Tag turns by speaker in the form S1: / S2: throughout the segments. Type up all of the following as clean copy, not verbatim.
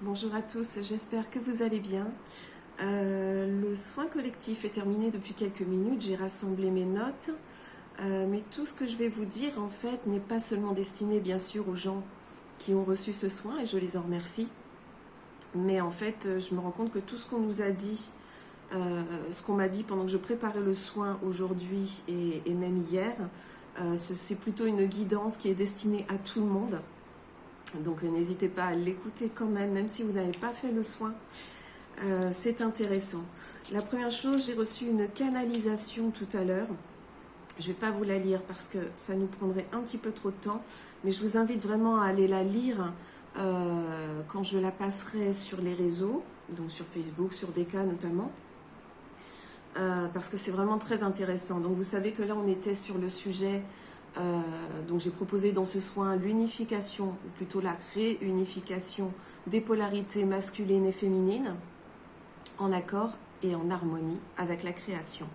S1: Bonjour à tous, j'espère que vous allez bien. Le soin collectif est terminé depuis quelques minutes, j'ai rassemblé mes notes, mais tout ce que je vais vous dire en fait n'est pas seulement destiné bien sûr aux gens qui ont reçu ce soin et je les en remercie, mais en fait je me rends compte que tout ce qu'on nous a dit, ce qu'on m'a dit pendant que je préparais le soin aujourd'hui et même hier, c'est plutôt une guidance qui est destinée à tout le monde. Donc n'hésitez pas à l'écouter quand même si vous n'avez pas fait le soin. C'est intéressant. La première chose, j'ai reçu une canalisation tout à l'heure. Je ne vais pas vous la lire parce que ça nous prendrait un petit peu trop de temps, mais je vous invite vraiment à aller la lire quand je la passerai sur les réseaux, donc sur Facebook, sur VK notamment, parce que c'est vraiment très intéressant. Donc vous savez que là, on était sur le sujet. Donc j'ai proposé dans ce soin l'unification, ou plutôt la réunification des polarités masculines et féminines, en accord et en harmonie avec la création.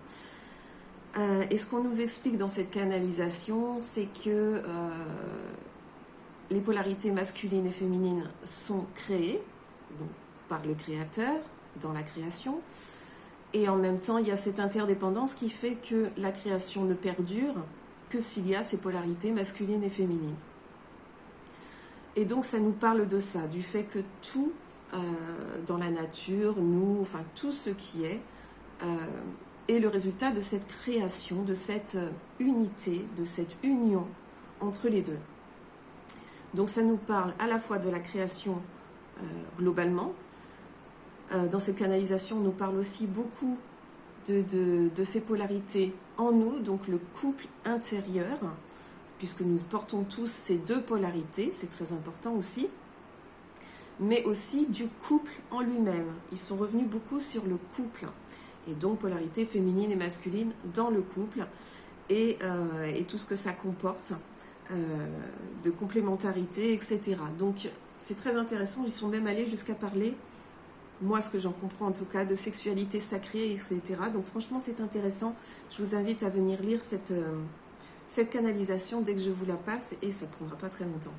S1: Et ce qu'on nous explique dans cette canalisation, c'est que les polarités masculines et féminines sont créées donc, par le créateur dans la création, et en même temps il y a cette interdépendance qui fait que la création ne perdure que s'il y a ces polarités masculines et féminines. Et donc ça nous parle de ça, du fait que tout dans la nature, nous, enfin tout ce qui est le résultat de cette création, de cette unité, de cette union entre les deux. Donc ça nous parle à la fois de la création globalement. Dans cette canalisation, on nous parle aussi beaucoup de ces polarités en nous, donc le couple intérieur, puisque nous portons tous ces deux polarités, c'est très important aussi, mais aussi du couple en lui-même. Ils sont revenus beaucoup sur le couple, et donc polarité féminine et masculine dans le couple, et tout ce que ça comporte de complémentarité, etc. Donc c'est très intéressant, ils sont même allés jusqu'à parler, moi ce que j'en comprends en tout cas, de sexualité sacrée, etc. Donc franchement c'est intéressant, je vous invite à venir lire cette canalisation dès que je vous la passe et ça ne prendra pas très longtemps.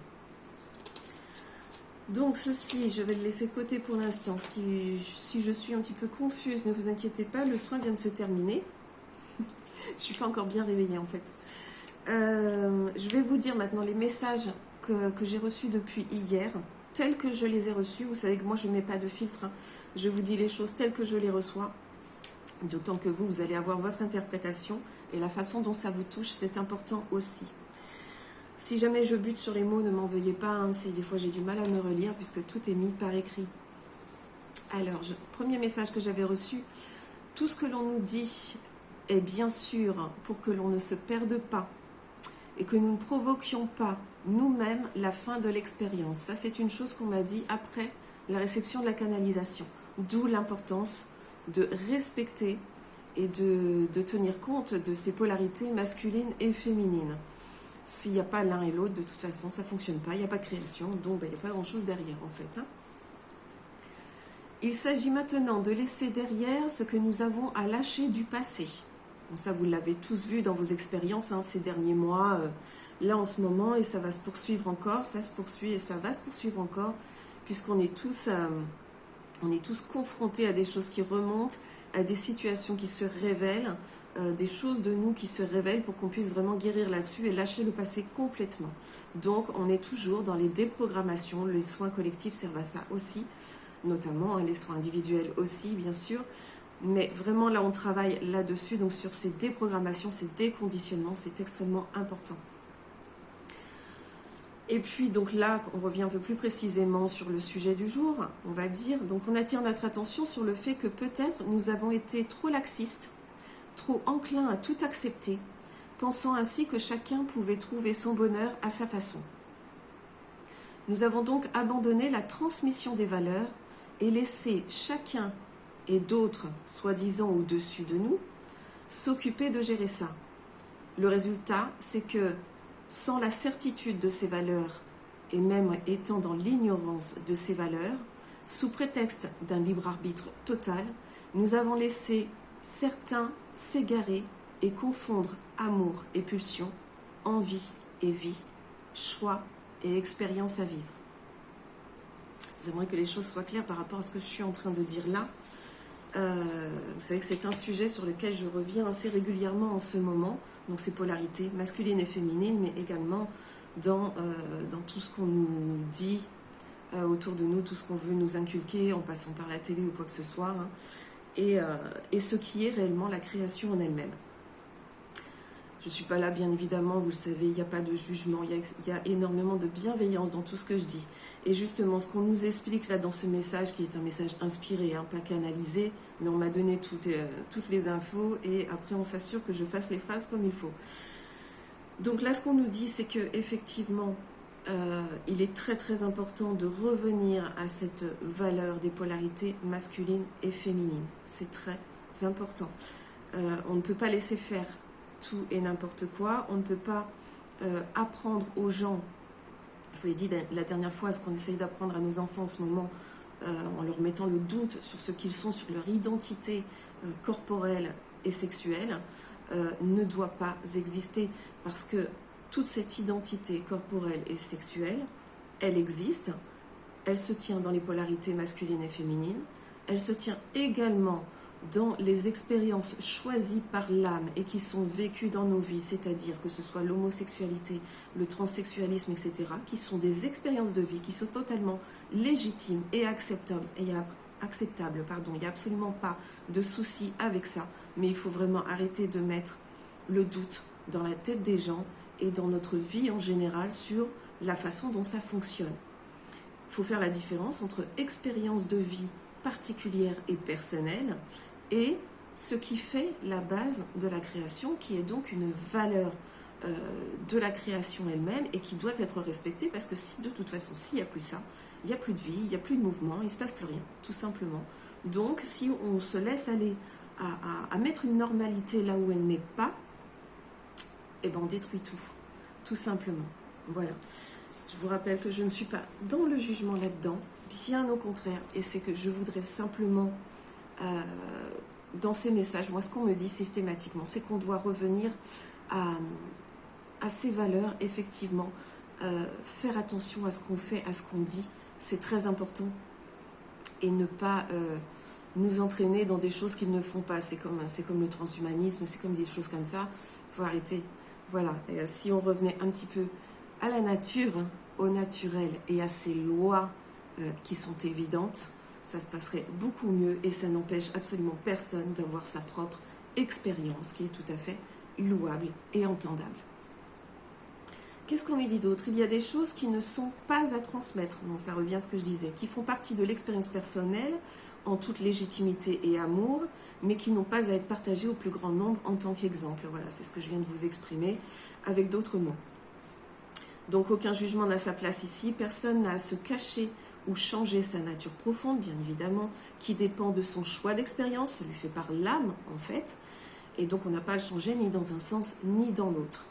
S1: Donc ceci, je vais le laisser de côté pour l'instant. Si je suis un petit peu confuse, ne vous inquiétez pas, le soin vient de se terminer. Je ne suis pas encore bien réveillée en fait. Je vais vous dire maintenant les messages que j'ai reçus depuis hier, tels que je les ai reçus. Vous savez que moi je ne mets pas de filtre, hein. Je vous dis les choses telles que je les reçois. D'autant que vous allez avoir votre interprétation et la façon dont ça vous touche, c'est important aussi. Si jamais je bute sur les mots, ne m'en veuillez pas, hein, si des fois j'ai du mal à me relire puisque tout est mis par écrit. Alors, premier message que j'avais reçu, tout ce que l'on nous dit est bien sûr pour que l'on ne se perde pas et que nous ne provoquions pas nous-mêmes la fin de l'expérience. Ça, c'est une chose qu'on m'a dit après la réception de la canalisation. D'où l'importance de respecter et de tenir compte de ces polarités masculines et féminines. S'il n'y a pas l'un et l'autre, de toute façon, ça ne fonctionne pas. Il n'y a pas de création, donc il n'y a pas grand-chose derrière, en fait. Hein. Il s'agit maintenant de laisser derrière ce que nous avons à lâcher du passé. Bon, ça, vous l'avez tous vu dans vos expériences hein, ces derniers mois, là en ce moment, et ça va se poursuivre encore, ça se poursuit et ça va se poursuivre encore, puisqu'on est tous confrontés à des choses qui remontent, à des situations qui se révèlent, des choses de nous qui se révèlent pour qu'on puisse vraiment guérir là-dessus et lâcher le passé complètement. Donc on est toujours dans les déprogrammations, les soins collectifs servent à ça aussi, notamment les soins individuels aussi bien sûr, mais vraiment là on travaille là-dessus, donc sur ces déprogrammations, ces déconditionnements, c'est extrêmement important. Et puis donc là, on revient un peu plus précisément sur le sujet du jour, on va dire. Donc on attire notre attention sur le fait que peut-être nous avons été trop laxistes, trop enclins à tout accepter, pensant ainsi que chacun pouvait trouver son bonheur à sa façon. Nous avons donc abandonné la transmission des valeurs et laissé chacun et d'autres, soi-disant au-dessus de nous, s'occuper de gérer ça. Le résultat, c'est que sans la certitude de ces valeurs, et même étant dans l'ignorance de ces valeurs, sous prétexte d'un libre arbitre total, nous avons laissé certains s'égarer et confondre amour et pulsion, envie et vie, choix et expérience à vivre. J'aimerais que les choses soient claires par rapport à ce que je suis en train de dire là. Vous savez que c'est un sujet sur lequel je reviens assez régulièrement en ce moment. Donc ces polarités masculines et féminines, mais également dans tout ce qu'on nous dit autour de nous, tout ce qu'on veut nous inculquer en passant par la télé ou quoi que ce soit, hein, et ce qui est réellement la création en elle-même. Je ne suis pas là, bien évidemment, vous le savez, il n'y a pas de jugement, il y a énormément de bienveillance dans tout ce que je dis. Et justement, ce qu'on nous explique là dans ce message, qui est un message inspiré, hein, pas canalisé, mais on m'a donné toutes les infos, et après on s'assure que je fasse les phrases comme il faut. Donc là, ce qu'on nous dit, c'est que effectivement, il est très très important de revenir à cette valeur des polarités masculines et féminines. C'est très important. On ne peut pas laisser faire tout et n'importe quoi. On ne peut pas apprendre aux gens, je vous l'ai dit la dernière fois, ce qu'on essaye d'apprendre à nos enfants en ce moment, en leur mettant le doute sur ce qu'ils sont, sur leur identité corporelle et sexuelle, ne doit pas exister, parce que toute cette identité corporelle et sexuelle, elle existe, elle se tient dans les polarités masculines et féminines, elle se tient également dans les expériences choisies par l'âme et qui sont vécues dans nos vies, c'est-à-dire que ce soit l'homosexualité, le transsexualisme, etc., qui sont des expériences de vie qui sont totalement légitimes et acceptables. Et il n'y a absolument pas de souci avec ça, mais il faut vraiment arrêter de mettre le doute dans la tête des gens et dans notre vie en général sur la façon dont ça fonctionne. Il faut faire la différence entre expérience de vie particulière et personnelle et ce qui fait la base de la création, qui est donc une valeur de la création elle-même et qui doit être respectée, parce que si de toute façon, s'il n'y a plus ça, il n'y a plus de vie, il n'y a plus de mouvement, il ne se passe plus rien, tout simplement. Donc si on se laisse aller à mettre une normalité là où elle n'est pas, eh ben on détruit tout simplement. Voilà. Je vous rappelle que je ne suis pas dans le jugement là-dedans, bien au contraire, et c'est que je voudrais simplement, dans ces messages, moi ce qu'on me dit systématiquement, c'est qu'on doit revenir à ces valeurs, effectivement, faire attention à ce qu'on fait, à ce qu'on dit, c'est très important, et ne pas nous entraîner dans des choses qu'ils ne font pas. C'est comme le transhumanisme, c'est comme des choses comme ça, il faut arrêter. Voilà, et si on revenait un petit peu à la nature, au naturel et à ces lois qui sont évidentes, ça se passerait beaucoup mieux et ça n'empêche absolument personne d'avoir sa propre expérience qui est tout à fait louable et entendable. Qu'est-ce qu'on lui dit d'autre? Il y a des choses qui ne sont pas à transmettre, bon, ça revient à ce que je disais, qui font partie de l'expérience personnelle en toute légitimité et amour, mais qui n'ont pas à être partagées au plus grand nombre en tant qu'exemple. Voilà, c'est ce que je viens de vous exprimer avec d'autres mots. Donc aucun jugement n'a sa place ici, personne n'a à se cacher ou changer sa nature profonde, bien évidemment, qui dépend de son choix d'expérience, celui fait par l'âme en fait, et donc on n'a pas à le changer ni dans un sens ni dans l'autre.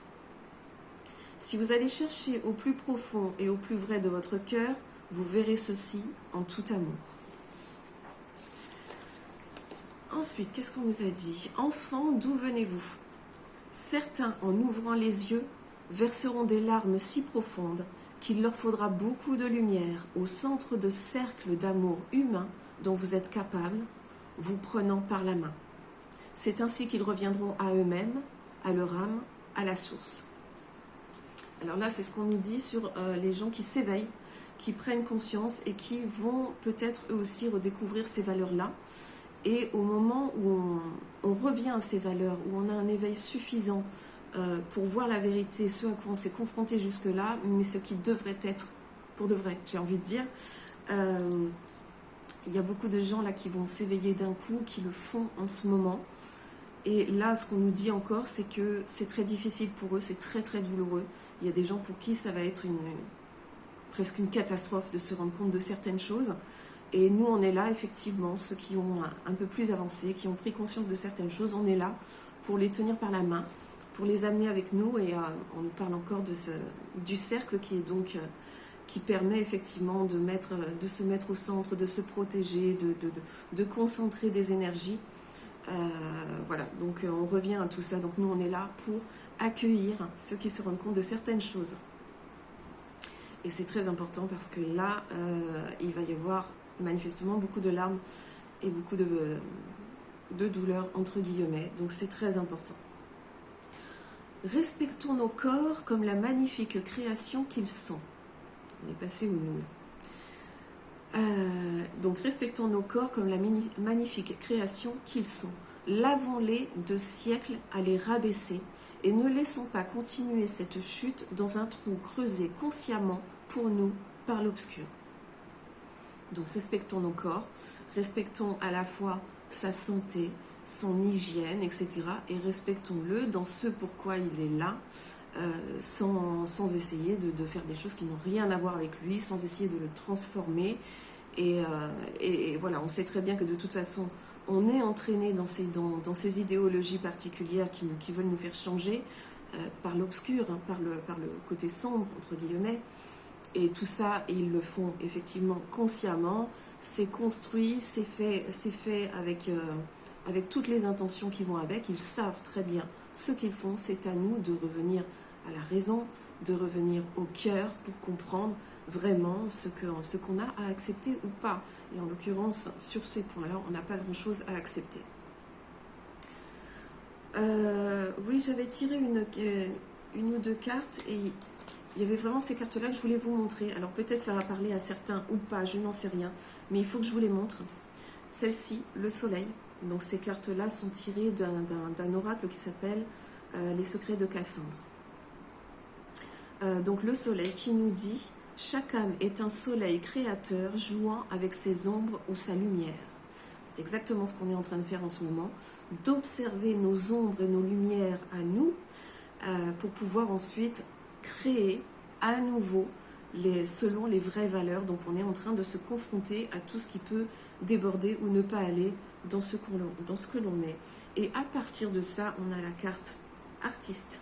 S1: Si vous allez chercher au plus profond et au plus vrai de votre cœur, vous verrez ceci en tout amour. Ensuite, qu'est-ce qu'on nous a dit? Enfants, d'où venez-vous? Certains, en ouvrant les yeux, verseront des larmes si profondes qu'il leur faudra beaucoup de lumière au centre de cercles d'amour humain dont vous êtes capable, vous prenant par la main. C'est ainsi qu'ils reviendront à eux-mêmes, à leur âme, à la source. Alors là, c'est ce qu'on nous dit sur les gens qui s'éveillent, qui prennent conscience et qui vont peut-être eux aussi redécouvrir ces valeurs-là. Et au moment où on revient à ces valeurs, où on a un éveil suffisant pour voir la vérité, ce à quoi on s'est confronté jusque-là, mais ce qui devrait être pour de vrai, j'ai envie de dire. Il y a beaucoup de gens là qui vont s'éveiller d'un coup, qui le font en ce moment. Et là, ce qu'on nous dit encore, c'est que c'est très difficile pour eux, c'est très très douloureux. Il y a des gens pour qui ça va être presque une catastrophe de se rendre compte de certaines choses. Et nous, on est là, effectivement, ceux qui ont un peu plus avancé, qui ont pris conscience de certaines choses, on est là pour les tenir par la main, pour les amener avec nous. Et on nous parle encore du cercle qui est donc qui permet effectivement de se mettre au centre, de se protéger, de concentrer des énergies. Voilà, donc on revient à tout ça. Donc nous, on est là pour accueillir ceux qui se rendent compte de certaines choses. Et c'est très important parce que là, il va y avoir manifestement beaucoup de larmes et beaucoup de douleurs, entre guillemets. Donc c'est très important. Respectons nos corps comme la magnifique création qu'ils sont. On est passé au nous. Donc respectons nos corps comme la magnifique création qu'ils sont. Lavons-les de siècles à les rabaisser et ne laissons pas continuer cette chute dans un trou creusé consciemment pour nous par l'obscur. Donc respectons nos corps, respectons à la fois sa santé, son hygiène, etc. et respectons-le dans ce pourquoi il est là, sans essayer de faire des choses qui n'ont rien à voir avec lui, sans essayer de le transformer. Et voilà, on sait très bien que de toute façon, on est entraîné dans ces idéologies particulières qui veulent nous faire changer par l'obscur, hein, par le côté sombre, entre guillemets. Et tout ça, ils le font effectivement consciemment, c'est construit, c'est fait avec toutes les intentions qui vont avec. Ils savent très bien ce qu'ils font, c'est à nous de revenir à la raison, de revenir au cœur pour comprendre vraiment ce qu'on a à accepter ou pas. Et en l'occurrence, sur ces points-là, on n'a pas grand-chose à accepter. Oui, j'avais tiré une ou deux cartes et il y avait vraiment ces cartes-là que je voulais vous montrer. Alors peut-être ça va parler à certains ou pas, je n'en sais rien, mais il faut que je vous les montre. Celle-ci, le soleil. Donc ces cartes-là sont tirées d'un oracle qui s'appelle Les secrets de Cassandre. Donc le soleil qui nous dit « Chaque âme est un soleil créateur jouant avec ses ombres ou sa lumière ». C'est exactement ce qu'on est en train de faire en ce moment, d'observer nos ombres et nos lumières à nous pour pouvoir ensuite créer à nouveau selon les vraies valeurs. Donc on est en train de se confronter à tout ce qui peut déborder ou ne pas aller dans ce que l'on est. Et à partir de ça, on a la carte artiste,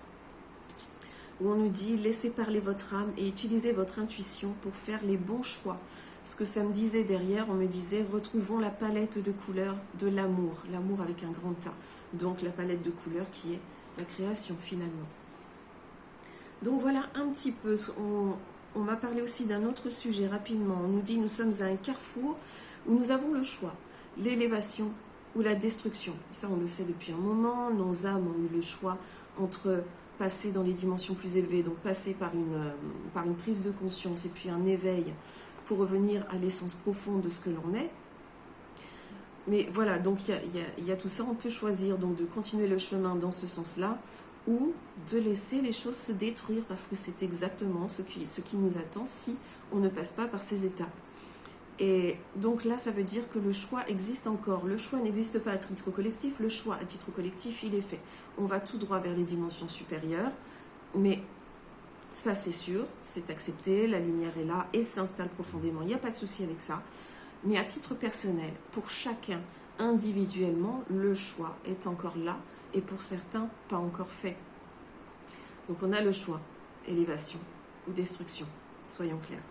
S1: où on nous dit « Laissez parler votre âme et utilisez votre intuition pour faire les bons choix ». Ce que ça me disait derrière, on me disait « Retrouvons la palette de couleurs de l'amour ». L'amour avec un grand A. Donc la palette de couleurs qui est la création finalement. Donc voilà un petit peu. On m'a parlé aussi d'un autre sujet rapidement. On nous dit « Nous sommes à un carrefour où nous avons le choix. L'élévation ou la destruction ». Ça, on le sait depuis un moment. Nos âmes ont eu le choix entre passer dans les dimensions plus élevées, donc passer par une prise de conscience et puis un éveil pour revenir à l'essence profonde de ce que l'on est. Mais voilà, donc il y a tout ça, on peut choisir donc de continuer le chemin dans ce sens-là ou de laisser les choses se détruire parce que c'est exactement ce qui nous attend si on ne passe pas par ces étapes. Et donc là, ça veut dire que le choix existe encore. Le choix n'existe pas à titre collectif, le choix à titre collectif, il est fait. On va tout droit vers les dimensions supérieures, mais ça c'est sûr, c'est accepté, la lumière est là et s'installe profondément, il n'y a pas de souci avec ça. Mais à titre personnel, pour chacun individuellement, le choix est encore là et pour certains, pas encore fait. Donc on a le choix, élévation ou destruction, soyons clairs.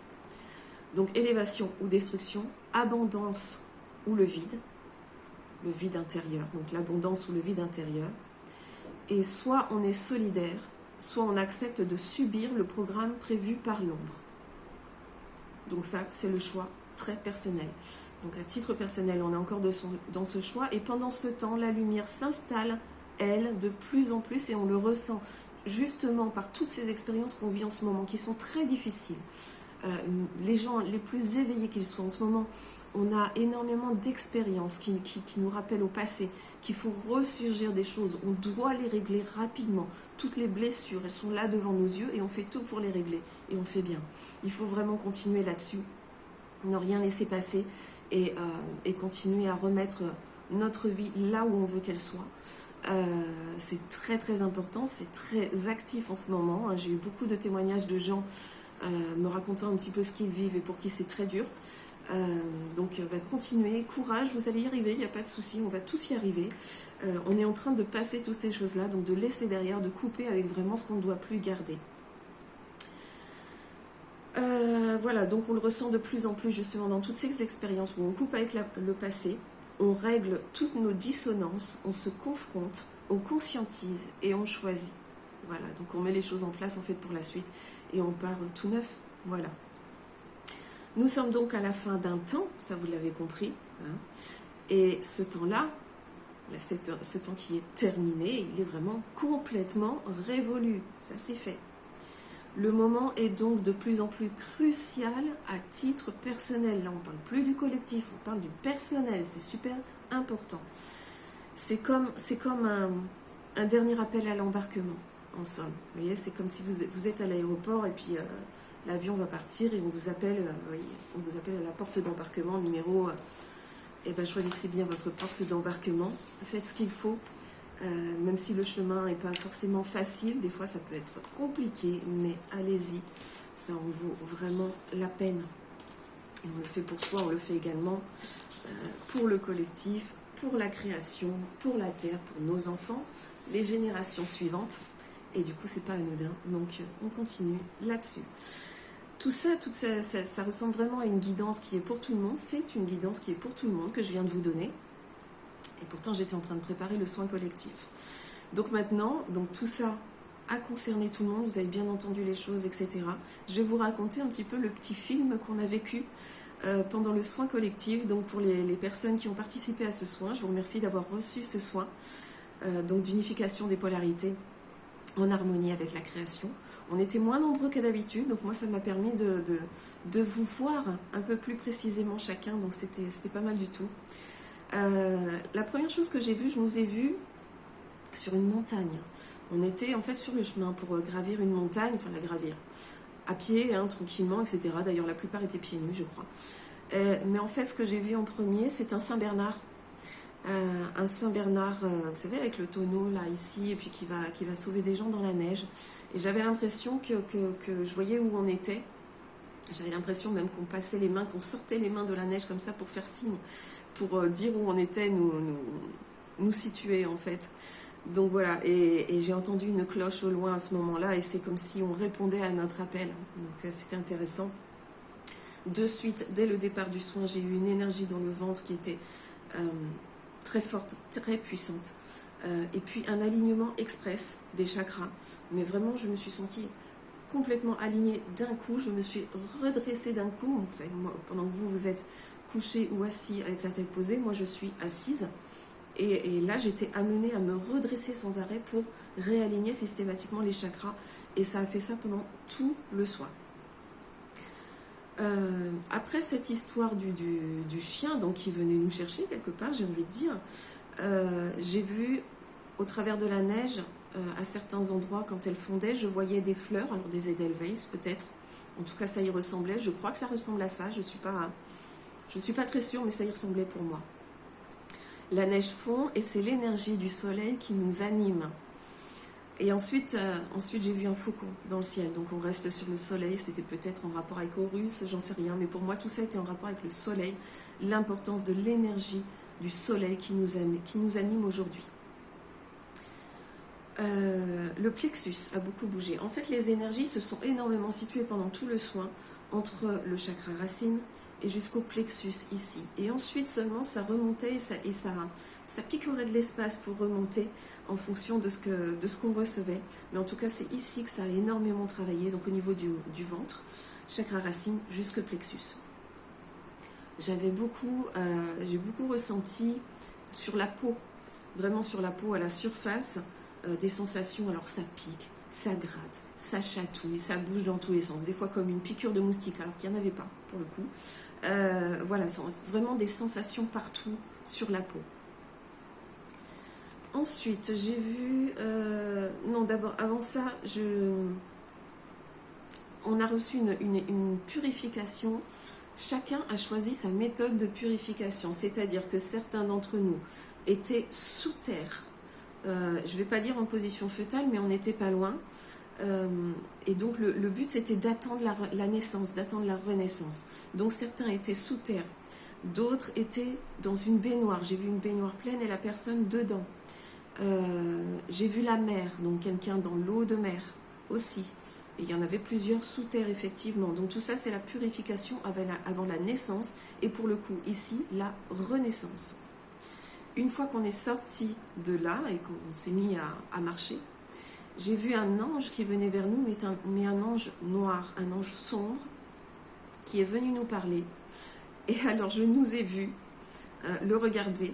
S1: Donc élévation ou destruction, abondance ou le vide intérieur, donc l'abondance ou le vide intérieur. Et soit on est solidaire, soit on accepte de subir le programme prévu par l'ombre. Donc ça, c'est le choix très personnel. Donc à titre personnel, on est encore dans ce choix. Et pendant ce temps, la lumière s'installe, elle, de plus en plus, et on le ressent justement par toutes ces expériences qu'on vit en ce moment, qui sont très difficiles. Les gens les plus éveillés qu'ils soient en ce moment, on a énormément d'expériences qui nous rappellent au passé, qu'il faut ressurgir des choses, on doit les régler rapidement. Toutes les blessures, elles sont là devant nos yeux et on fait tout pour les régler et on fait bien. Il faut vraiment continuer là-dessus, ne rien laisser passer et continuer à remettre notre vie là où on veut qu'elle soit. C'est très très important, c'est très actif en ce moment. J'ai eu beaucoup de témoignages de gens me racontant un petit peu ce qu'ils vivent et pour qui c'est très dur. Donc continuez, courage, vous allez y arriver, il n'y a pas de souci, on va tous y arriver. On est en train de passer toutes ces choses-là, donc de laisser derrière, de couper avec vraiment ce qu'on ne doit plus garder. Voilà, donc on le ressent de plus en plus justement dans toutes ces expériences où on coupe avec le passé, on règle toutes nos dissonances, on se confronte, on conscientise et on choisit. Voilà, donc on met les choses en place en fait pour la suite et on part tout neuf, Voilà. Nous sommes donc à la fin d'un temps, ça vous l'avez compris, hein, et ce temps-là, ce temps qui est terminé, il est vraiment complètement révolu, ça c'est fait. Le moment est donc de plus en plus crucial à titre personnel. Là, on ne parle plus du collectif, on parle du personnel, c'est super important. C'est comme un dernier appel à l'embarquement, en somme. Vous voyez, c'est comme si vous êtes à l'aéroport et puis l'avion va partir et on vous appelle à la porte d'embarquement, numéro... eh bien, choisissez bien votre porte d'embarquement, faites ce qu'il faut. Même si le chemin n'est pas forcément facile, des fois ça peut être compliqué, mais allez-y, ça en vaut vraiment la peine. Et on le fait pour soi, on le fait également pour le collectif, pour la création, pour la terre, pour nos enfants, les générations suivantes. Et du coup, c'est pas anodin, donc on continue là-dessus. Tout ça, ça ressemble vraiment à une guidance qui est pour tout le monde. C'est une guidance qui est pour tout le monde que je viens de vous donner. Et pourtant, j'étais en train de préparer le soin collectif. Donc maintenant, tout ça a concerné tout le monde, vous avez bien entendu les choses, etc. Je vais vous raconter un petit peu le petit film qu'on a vécu pendant le soin collectif. Donc pour les personnes qui ont participé à ce soin, je vous remercie d'avoir reçu ce soin donc d'unification des polarités en harmonie avec la création. On était moins nombreux que d'habitude, donc moi ça m'a permis de vous voir un peu plus précisément chacun, donc c'était pas mal du tout. La première chose que j'ai vue, je nous ai vus sur une montagne. On était en fait sur le chemin pour gravir une montagne, enfin la gravir à pied, hein, tranquillement, etc. D'ailleurs la plupart étaient pieds nus, je crois. Mais en fait ce que j'ai vu en premier, c'est un Saint-Bernard. Un Saint-Bernard, vous savez, avec le tonneau là, ici, et puis qui va sauver des gens dans la neige. Et j'avais l'impression que je voyais où on était. J'avais l'impression même qu'on passait les mains, qu'on sortait les mains de la neige comme ça pour faire signe, pour dire où on était, nous situer en fait. Donc voilà, et j'ai entendu une cloche au loin à ce moment-là, et c'est comme si on répondait à notre appel. Donc c'était intéressant. De suite, dès le départ du soin, j'ai eu une énergie dans le ventre qui était très forte, très puissante. Et puis un alignement express des chakras. Mais vraiment, je me suis sentie complètement alignée d'un coup. Je me suis redressée d'un coup. Vous savez, moi, pendant que vous êtes couché ou assis avec la tête posée, moi je suis assise. Et là, j'étais amenée à me redresser sans arrêt pour réaligner systématiquement les chakras. Et ça a fait ça pendant tout le soin. Après cette histoire du chien donc, qui venait nous chercher quelque part, j'ai envie de dire, j'ai vu au travers de la neige, à certains endroits, quand elle fondait, je voyais des fleurs, alors des Edelweiss peut-être. En tout cas, ça y ressemblait. Je crois que ça ressemble à ça. Je suis pas très sûre, mais ça y ressemblait pour moi. La neige fond et c'est l'énergie du soleil qui nous anime. Et ensuite j'ai vu un faucon dans le ciel. Donc on reste sur le soleil. C'était peut-être en rapport avec Horus, j'en sais rien. Mais pour moi, tout ça était en rapport avec le soleil. L'importance de l'énergie du soleil qui nous anime aujourd'hui. Le plexus a beaucoup bougé. En fait, les énergies se sont énormément situées pendant tout le soin entre le chakra racine et jusqu'au plexus ici. Et ensuite seulement ça remontait et ça picorait de l'espace pour remonter en fonction de ce qu'on recevait. Mais en tout cas, c'est ici que ça a énormément travaillé, donc au niveau du ventre, chakra racine jusqu'au plexus. J'ai beaucoup ressenti sur la peau, vraiment sur la peau, à la surface, des sensations. Alors ça pique, ça gratte, ça chatouille, ça bouge dans tous les sens, des fois comme une piqûre de moustique, alors qu'il n'y en avait pas pour le coup. Voilà, vraiment des sensations partout sur la peau. Ensuite, j'ai vu... non, d'abord, avant ça, on a reçu une purification. Chacun a choisi sa méthode de purification, c'est-à-dire que certains d'entre nous étaient sous terre. Je ne vais pas dire en position fœtale, mais on n'était pas loin. Et donc le but c'était d'attendre la naissance, d'attendre la renaissance. Donc certains étaient sous terre, d'autres étaient dans une baignoire. J'ai vu une baignoire pleine et la personne dedans. J'ai vu la mer, donc quelqu'un dans l'eau de mer aussi. Et il y en avait plusieurs sous terre effectivement. Donc tout ça c'est la purification avant la naissance et pour le coup ici la renaissance. Une fois qu'on est sorti de là et qu'on s'est mis à marcher, j'ai vu un ange qui venait vers nous, mais un ange noir, un ange sombre, qui est venu nous parler. Et alors je nous ai vus le regarder,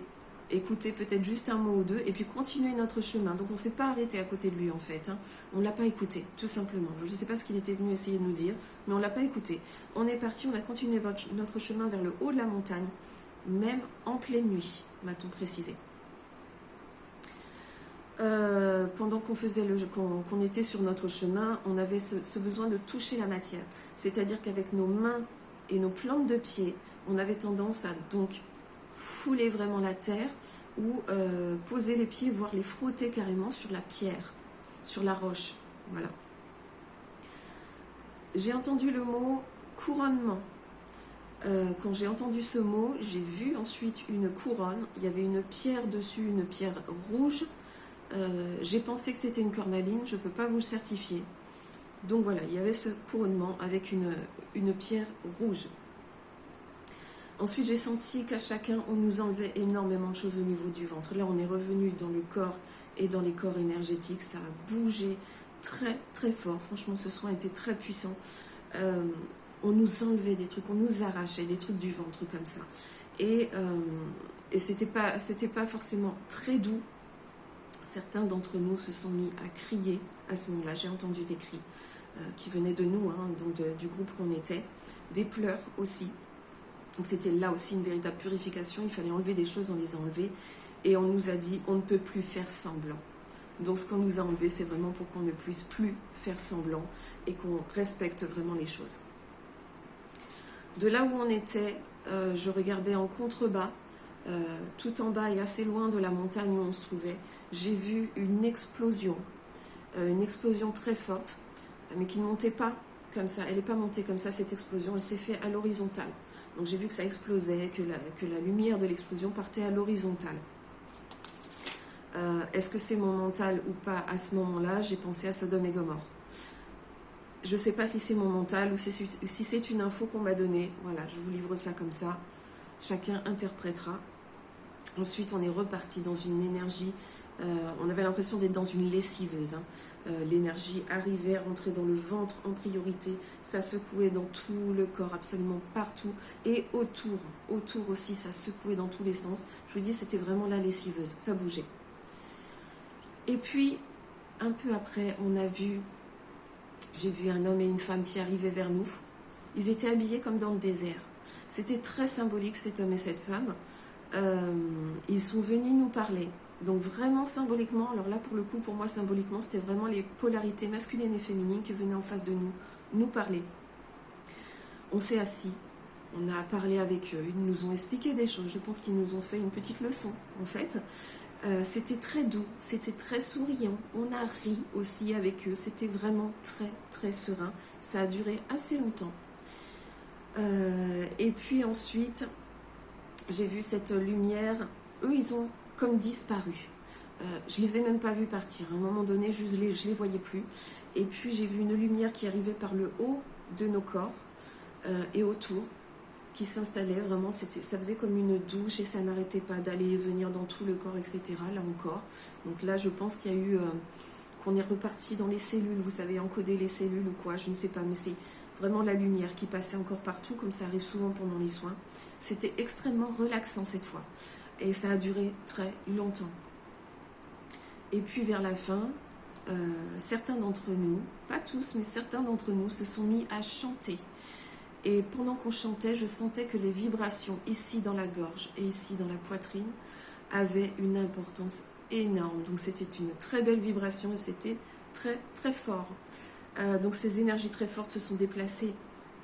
S1: écouter peut-être juste un mot ou deux, et puis continuer notre chemin. Donc on ne s'est pas arrêté à côté de lui en fait, hein. On ne l'a pas écouté, tout simplement. Je ne sais pas ce qu'il était venu essayer de nous dire, mais on ne l'a pas écouté. On est parti, on a continué notre chemin vers le haut de la montagne, même en pleine nuit, m'a-t-on précisé. Pendant qu'on était sur notre chemin, on avait ce besoin de toucher la matière. C'est-à-dire qu'avec nos mains et nos plantes de pied, on avait tendance à donc fouler vraiment la terre ou poser les pieds, voire les frotter carrément sur la pierre, sur la roche. Voilà. J'ai entendu le mot couronnement. Quand j'ai entendu ce mot, j'ai vu ensuite une couronne. Il y avait une pierre dessus, une pierre rouge. J'ai pensé que c'était une cornaline, je ne peux pas vous le certifier. Donc voilà, il y avait ce couronnement avec une pierre rouge. Ensuite, j'ai senti qu'à chacun, on nous enlevait énormément de choses au niveau du ventre. Là, on est revenu dans le corps et dans les corps énergétiques. Ça a bougé très, très fort. Franchement, ce soin était très puissant. On nous enlevait des trucs, on nous arrachait des trucs du ventre comme ça. Et c'était pas forcément très doux. Certains d'entre nous se sont mis à crier à ce moment-là. J'ai entendu des cris qui venaient de nous, hein, donc du groupe qu'on était. Des pleurs aussi. Donc c'était là aussi une véritable purification. Il fallait enlever des choses, on les a enlevées. Et on nous a dit, on ne peut plus faire semblant. Donc ce qu'on nous a enlevé, c'est vraiment pour qu'on ne puisse plus faire semblant et qu'on respecte vraiment les choses. De là où on était, je regardais en contrebas, tout en bas et assez loin de la montagne où on se trouvait. J'ai vu une explosion très forte, mais qui ne montait pas comme ça. Elle n'est pas montée comme ça, cette explosion. Elle s'est faite à l'horizontale. Donc j'ai vu que ça explosait, que la lumière de l'explosion partait à l'horizontale. Est-ce que c'est mon mental ou pas à ce moment-là? J'ai pensé à Sodome et Gomorrhe. Je ne sais pas si c'est mon mental ou si c'est une info qu'on m'a donnée. Voilà, je vous livre ça comme ça. Chacun interprétera. Ensuite, on est reparti dans une énergie. On avait l'impression d'être dans une lessiveuse. Hein. L'énergie arrivait, rentrait dans le ventre en priorité. Ça secouait dans tout le corps, absolument partout. Et autour aussi, ça secouait dans tous les sens. Je vous dis, c'était vraiment la lessiveuse. Ça bougeait. Et puis, un peu après, j'ai vu un homme et une femme qui arrivaient vers nous. Ils étaient habillés comme dans le désert. C'était très symbolique, cet homme et cette femme. Ils sont venus nous parler. Donc vraiment symboliquement, alors là pour le coup, pour moi symboliquement, c'était vraiment les polarités masculines et féminines qui venaient en face de nous parler. On s'est assis, on a parlé avec eux, ils nous ont expliqué des choses. Je pense qu'ils nous ont fait une petite leçon en fait. C'était très doux, c'était très souriant. On a ri aussi avec eux, c'était vraiment très très serein. Ça a duré assez longtemps. Et puis ensuite, j'ai vu cette lumière. Eux, ils ont comme disparu. Je les ai même pas vus partir. À un moment donné, je les voyais plus. Et puis, j'ai vu une lumière qui arrivait par le haut de nos corps et autour, qui s'installait vraiment. Ça faisait comme une douche et ça n'arrêtait pas d'aller et venir dans tout le corps, etc. Là encore. Donc là, je pense qu'il y a eu... qu'on est reparti dans les cellules. Vous savez, encoder les cellules ou quoi, je ne sais pas. Mais c'est vraiment la lumière qui passait encore partout, comme ça arrive souvent pendant les soins. C'était extrêmement relaxant cette fois. Et ça a duré très longtemps. Et puis vers la fin, certains d'entre nous, pas tous, mais certains d'entre nous se sont mis à chanter. Et pendant qu'on chantait, je sentais que les vibrations ici dans la gorge et ici dans la poitrine avaient une importance énorme. Donc c'était une très belle vibration et c'était très très fort. Donc ces énergies très fortes se sont déplacées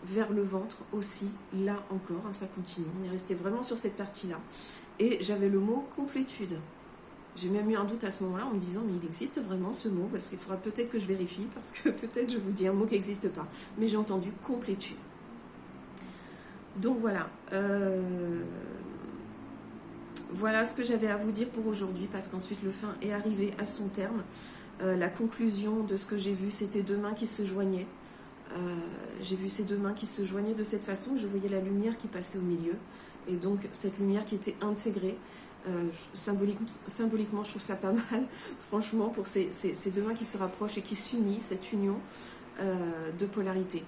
S1: vers le ventre aussi, là encore, hein, ça continue. On est resté vraiment sur cette partie-là. Et j'avais le mot complétude. J'ai même eu un doute à ce moment-là en me disant, mais il existe vraiment ce mot? Parce qu'il faudra peut-être que je vérifie, parce que peut-être je vous dis un mot qui n'existe pas. Mais j'ai entendu complétude. Donc voilà. Voilà ce que j'avais à vous dire pour aujourd'hui, parce qu'ensuite le fin est arrivé à son terme. La conclusion de ce que j'ai vu, c'était deux mains qui se joignaient. J'ai vu ces deux mains qui se joignaient de cette façon, je voyais la lumière qui passait au milieu. Et donc cette lumière qui était intégrée, symboliquement je trouve ça pas mal, franchement, pour ces deux mains qui se rapprochent et qui s'unissent, cette union de polarité.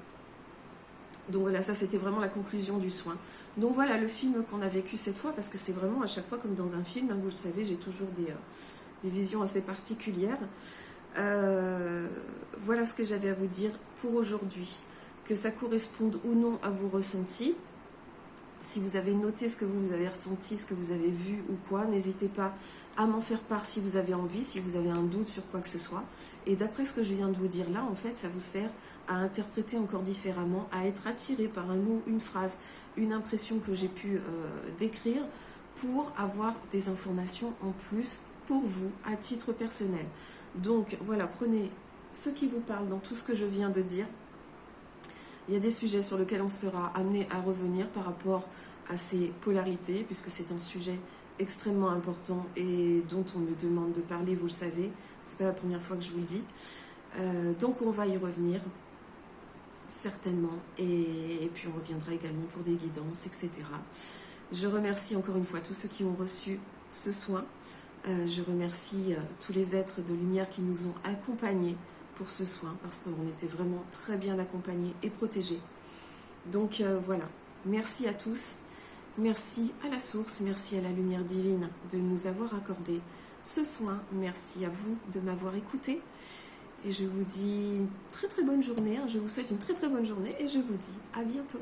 S1: Donc voilà, ça c'était vraiment la conclusion du soin. Donc voilà le film qu'on a vécu cette fois, parce que c'est vraiment à chaque fois comme dans un film, hein, vous le savez, j'ai toujours des visions assez particulières. Voilà ce que j'avais à vous dire pour aujourd'hui. Que ça corresponde ou non à vos ressentis. Si vous avez noté ce que vous avez ressenti, ce que vous avez vu ou quoi, n'hésitez pas à m'en faire part si vous avez envie, si vous avez un doute sur quoi que ce soit. Et d'après ce que je viens de vous dire là, en fait, ça vous sert à interpréter encore différemment, à être attiré par un mot, une phrase, une impression que j'ai pu décrire pour avoir des informations en plus pour vous à titre personnel. Donc voilà, prenez ce qui vous parle dans tout ce que je viens de dire. Il y a des sujets sur lesquels on sera amené à revenir par rapport à ces polarités, puisque c'est un sujet extrêmement important et dont on me demande de parler, vous le savez, c'est pas la première fois que je vous le dis. Donc on va y revenir, certainement, et puis on reviendra également pour des guidances, etc. Je remercie encore une fois tous ceux qui ont reçu ce soin. Je remercie tous les êtres de lumière qui nous ont accompagnés pour ce soin, parce qu'on était vraiment très bien accompagnés et protégés. Donc voilà, merci à tous, merci à la source, merci à la lumière divine de nous avoir accordé ce soin, merci à vous de m'avoir écouté, et je vous dis une très très bonne journée, je vous souhaite une très très bonne journée, et je vous dis à bientôt.